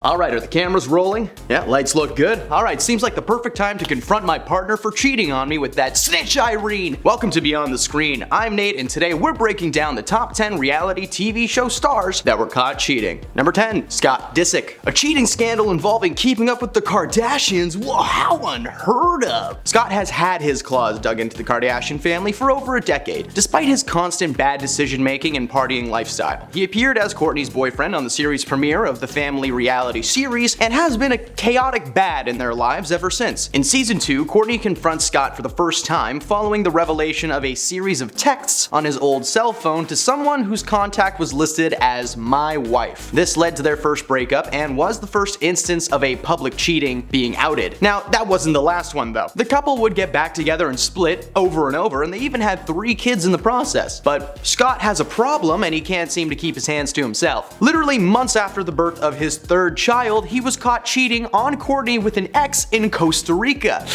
Alright, are the cameras rolling? Yeah, lights look good. Alright, seems like the perfect time to confront my partner for cheating on me with that snitch Irene! Welcome to Beyond the Screen. I'm Nate, and today we're breaking down the top 10 reality TV show stars that were caught cheating. Number 10, Scott Disick. A cheating scandal involving keeping up with the Kardashians? Whoa, how unheard of! Scott has had his claws dug into the Kardashian family for over a decade, despite his constant bad decision making and partying lifestyle. He appeared as Kourtney's boyfriend on the series premiere of the family reality series and has been a chaotic bad in their lives ever since. In season 2, Kourtney confronts Scott for the first time following the revelation of a series of texts on his old cell phone to someone whose contact was listed as my wife. This led to their first breakup and was the first instance of a public cheating being outed. Now, that wasn't the last one though. The couple would get back together and split over and over, and they even had 3 kids in the process. But Scott has a problem and he can't seem to keep his hands to himself. Literally months after the birth of his 3rd child, he was caught cheating on Kourtney with an ex in Costa Rica.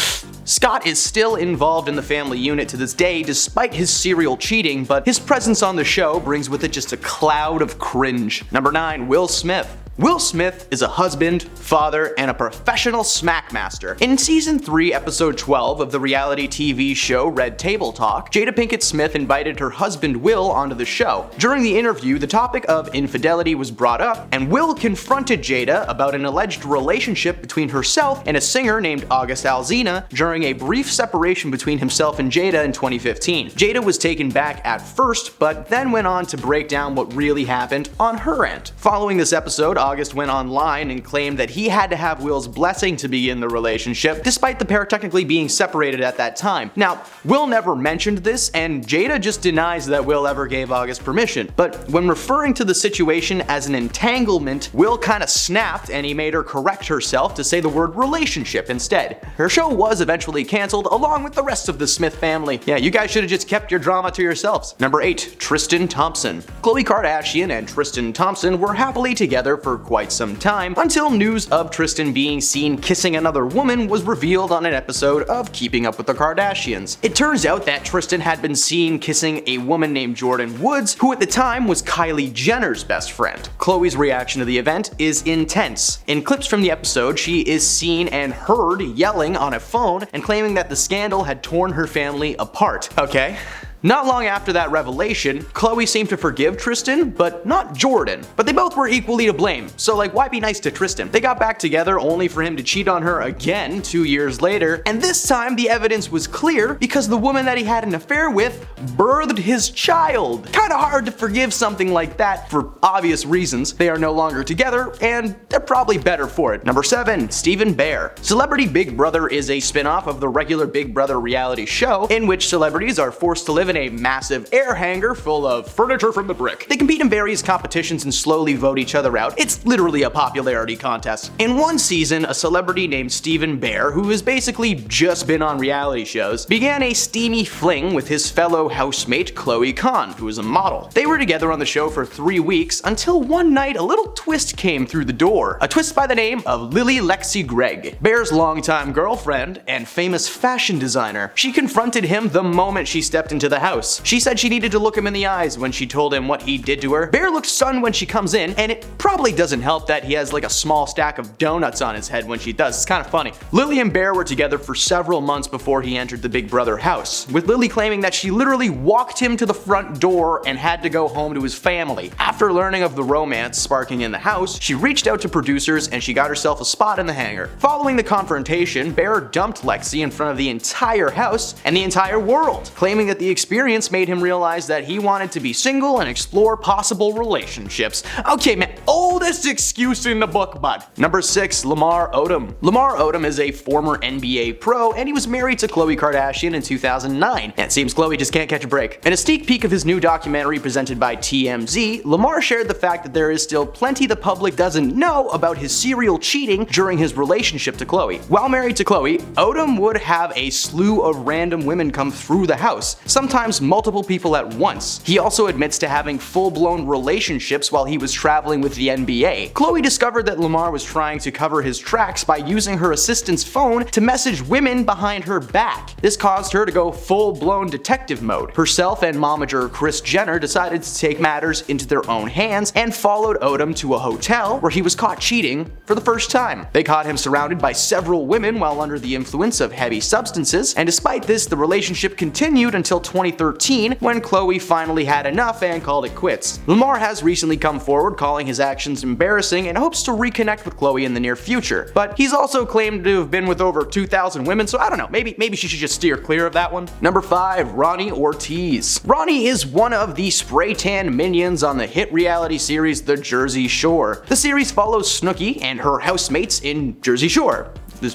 Scott is still involved in the family unit to this day despite his serial cheating, but his presence on the show brings with it just a cloud of cringe. Number 9, Will Smith. Will Smith is a husband, father, and a professional smackmaster. In season 3, episode 12 of the reality TV show Red Table Talk, Jada Pinkett Smith invited her husband Will onto the show. During the interview, the topic of infidelity was brought up, and Will confronted Jada about an alleged relationship between herself and a singer named August Alsina during a brief separation between himself and Jada in 2015. Jada was taken back at first, but then went on to break down what really happened on her end. Following this episode, August went online and claimed that he had to have Will's blessing to begin the relationship, despite the pair technically being separated at that time. Now, Will never mentioned this, and Jada just denies that Will ever gave August permission. But when referring to the situation as an entanglement, Will kinda snapped and he made her correct herself to say the word relationship instead. Her show was eventually cancelled along with the rest of the Smith family. Yeah, you guys should have just kept your drama to yourselves. Number 8, Tristan Thompson. Khloe Kardashian and Tristan Thompson were happily together for quite some time until news of Tristan being seen kissing another woman was revealed on an episode of Keeping Up with the Kardashians. It turns out that Tristan had been seen kissing a woman named Jordan Woods, who at the time was Kylie Jenner's best friend. Khloe's reaction to the event is intense. In clips from the episode, she is seen and heard yelling on a phone and claiming that the scandal had torn her family apart. Okay. Not long after that revelation, Khloe seemed to forgive Tristan, but not Jordan. But they both were equally to blame, so why be nice to Tristan? They got back together only for him to cheat on her again 2 years later, and this time the evidence was clear because the woman that he had an affair with birthed his child. Kinda hard to forgive something like that for obvious reasons. They are no longer together, and they're probably better for it. Number 7, Stephen Bear. Celebrity Big Brother is a spin-off of the regular Big Brother reality show in which celebrities are forced to live in a massive air hangar full of furniture from the brick. They compete in various competitions and slowly vote each other out. It's literally a popularity contest. In one season, a celebrity named Stephen Bear, who has basically just been on reality shows, began a steamy fling with his fellow housemate Chloe Khan, who is a model. They were together on the show for 3 weeks until one night a little twist came through the door. A twist by the name of Lily Lexi Gregg, Bear's longtime girlfriend and famous fashion designer. She confronted him the moment she stepped into the house. She said she needed to look him in the eyes when she told him what he did to her. Bear looked stunned when she comes in, and it probably doesn't help that he has a small stack of donuts on his head when she does. It's kind of funny. Lily and Bear were together for several months before he entered the Big Brother house, with Lily claiming that she literally walked him to the front door and had to go home to his family. After learning of the romance sparking in the house, she reached out to producers and she got herself a spot in the hangar. Following the confrontation, Bear dumped Lexi in front of the entire house and the entire world, claiming that the experience made him realize that he wanted to be single and explore possible relationships. Okay man, oldest excuse in the book, bud. Number 6, Lamar Odom. Lamar Odom is a former NBA pro and he was married to Khloe Kardashian in 2009. And it seems Khloe just can't catch a break. In a sneak peek of his new documentary presented by TMZ, Lamar shared the fact that there is still plenty the public doesn't know about his serial cheating during his relationship to Khloe. While married to Khloe, Odom would have a slew of random women come through the house, sometimes sometimes multiple people at once. He also admits to having full-blown relationships while he was traveling with the NBA. Chloe discovered that Lamar was trying to cover his tracks by using her assistant's phone to message women behind her back. This caused her to go full-blown detective mode. Herself and momager Kris Jenner decided to take matters into their own hands and followed Odom to a hotel where he was caught cheating for the first time. They caught him surrounded by several women while under the influence of heavy substances, and despite this, the relationship continued until 2013 when Chloe finally had enough and called it quits. Lamar has recently come forward calling his actions embarrassing and hopes to reconnect with Chloe in the near future, but he's also claimed to have been with over 2,000 women, so I don't know, maybe she should just steer clear of that one. Number 5. Ronnie Oritz. Ronnie is one of the spray tan minions on the hit reality series The Jersey Shore. The series follows Snooki and her housemates in Jersey Shore.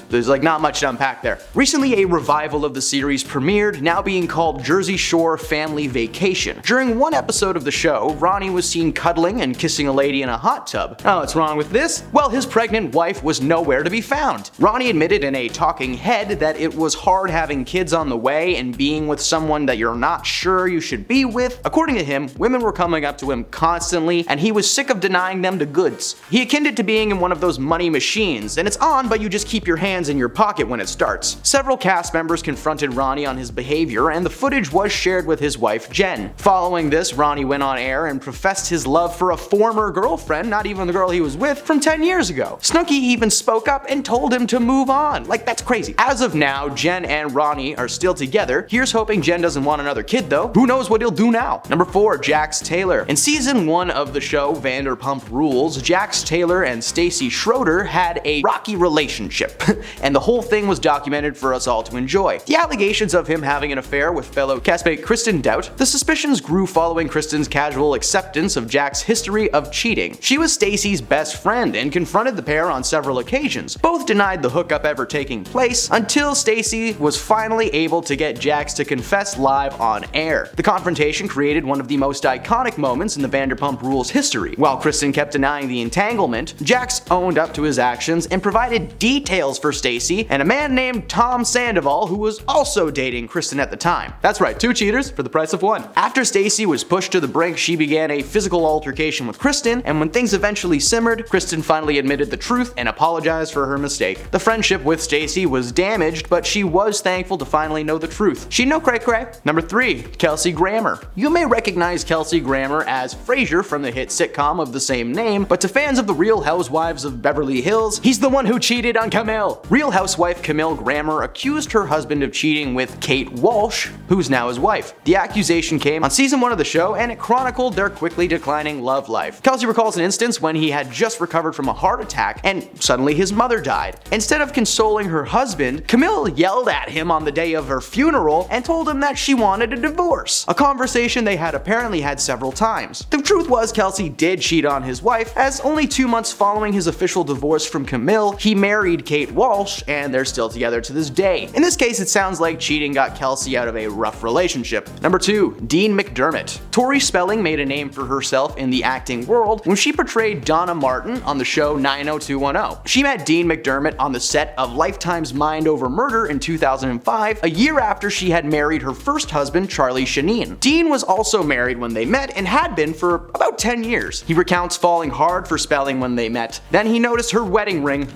There's like not much to unpack there. Recently, a revival of the series premiered, now being called Jersey Shore Family Vacation. During one episode of the show, Ronnie was seen cuddling and kissing a lady in a hot tub. Oh, what's wrong with this? Well, his pregnant wife was nowhere to be found. Ronnie admitted in a talking head that it was hard having kids on the way and being with someone that you're not sure you should be with. According to him, women were coming up to him constantly, and he was sick of denying them the goods. He akined it to being in one of those money machines, and it's on, but you just keep your hands in your pocket when it starts. Several cast members confronted Ronnie on his behavior, and the footage was shared with his wife Jen. Following this, Ronnie went on air and professed his love for a former girlfriend, not even the girl he was with, from 10 years ago. Snooki even spoke up and told him to move on. Like, that's crazy. As of now, Jen and Ronnie are still together. Here's hoping Jen doesn't want another kid though. Who knows what he'll do now? Number 4. Jax Taylor. In season 1 of the show Vanderpump Rules, Jax Taylor and Stacey Schroeder had a rocky relationship. And the whole thing was documented for us all to enjoy. The allegations of him having an affair with fellow castmate Kristen Doubt, the suspicions grew following Kristen's casual acceptance of Jack's history of cheating. She was Stacey's best friend and confronted the pair on several occasions. Both denied the hookup ever taking place until Stacey was finally able to get Jax to confess live on air. The confrontation created one of the most iconic moments in the Vanderpump Rules history. While Kristen kept denying the entanglement, Jax owned up to his actions and provided details for Stacey and a man named Tom Sandoval who was also dating Kristen at the time. That's right, 2 cheaters for the price of 1. After Stacey was pushed to the brink, she began a physical altercation with Kristen, and when things eventually simmered, Kristen finally admitted the truth and apologized for her mistake. The friendship with Stacey was damaged, but she was thankful to finally know the truth. She no cray cray. Number 3. Kelse Grammer. You may recognize Kelse Grammer as Frasier from the hit sitcom of the same name, but to fans of the Real Housewives of Beverly Hills, he's the one who cheated on Camille. Real Housewife Camille Grammer accused her husband of cheating with Kate Walsh, who's now his wife. The accusation came on season 1 of the show, and it chronicled their quickly declining love life. Kelse recalls an instance when he had just recovered from a heart attack and suddenly his mother died. Instead of consoling her husband, Camille yelled at him on the day of her funeral and told him that she wanted a divorce, a conversation they had apparently had several times. The truth was Kelse did cheat on his wife, as only 2 months following his official divorce from Camille, he married Kate Walsh, and they're still together to this day. In this case, it sounds like cheating got Kelse out of a rough relationship. Number 2. Dean McDermott. Tori Spelling made a name for herself in the acting world when she portrayed Donna Martin on the show 90210. She met Dean McDermott on the set of Lifetime's Mind Over Murder in 2005, a year after she had married her first husband, Charlie Sheeneen. Dean was also married when they met and had been for about 10 years. He recounts falling hard for Spelling when they met. Then he noticed her wedding ring.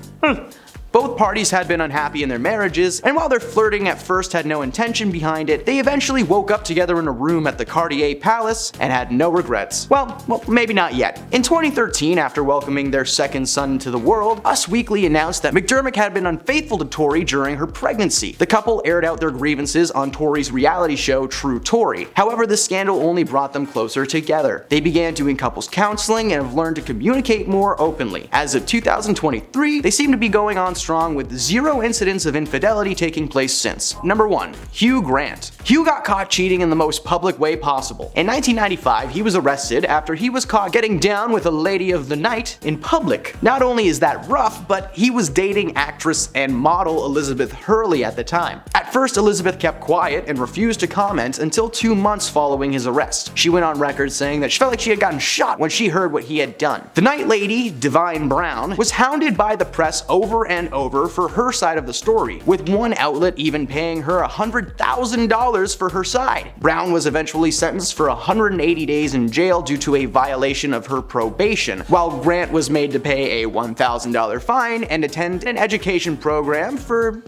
Both parties had been unhappy in their marriages, and while their flirting at first had no intention behind it, they eventually woke up together in a room at the Cartier Palace and had no regrets. Well, maybe not yet. In 2013, after welcoming their second son into the world, Us Weekly announced that McDermott had been unfaithful to Tori during her pregnancy. The couple aired out their grievances on Tori's reality show True Tori. However, the scandal only brought them closer together. They began doing couples counseling and have learned to communicate more openly. As of 2023, they seem to be going on strong with 0 incidents of infidelity taking place since. Number 1. Hugh Grant. Hugh got caught cheating in the most public way possible. In 1995, he was arrested after he was caught getting down with a lady of the night in public. Not only is that rough, but he was dating actress and model Elizabeth Hurley at the time. At first, Elizabeth kept quiet and refused to comment until 2 months following his arrest. She went on record saying that she felt like she had gotten shot when she heard what he had done. The night lady, Divine Brown, was hounded by the press over and over for her side of the story, with one outlet even paying her $100,000 for her side. Brown was eventually sentenced for 180 days in jail due to a violation of her probation, while Grant was made to pay a $1,000 fine and attend an education program for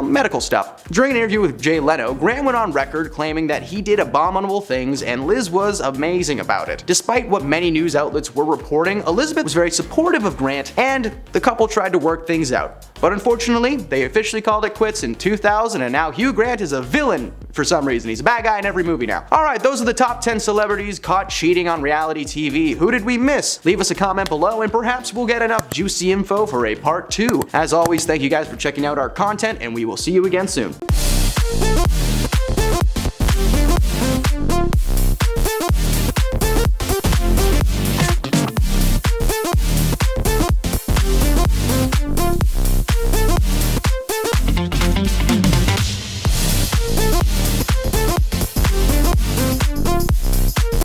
medical stuff. During an interview with Jay Leno, Grant went on record claiming that he did abominable things and Liz was amazing about it. Despite what many news outlets were reporting, Elizabeth was very supportive of Grant and the couple tried to work things out. But unfortunately, they officially called it quits in 2000 and now Hugh Grant is a villain for some reason. He's a bad guy in every movie now. Alright, those are the top 10 celebrities caught cheating on reality TV. Who did we miss? Leave us a comment below and perhaps we'll get enough juicy info for a part 2. As always, thank you guys for checking out our content and we will see you again soon.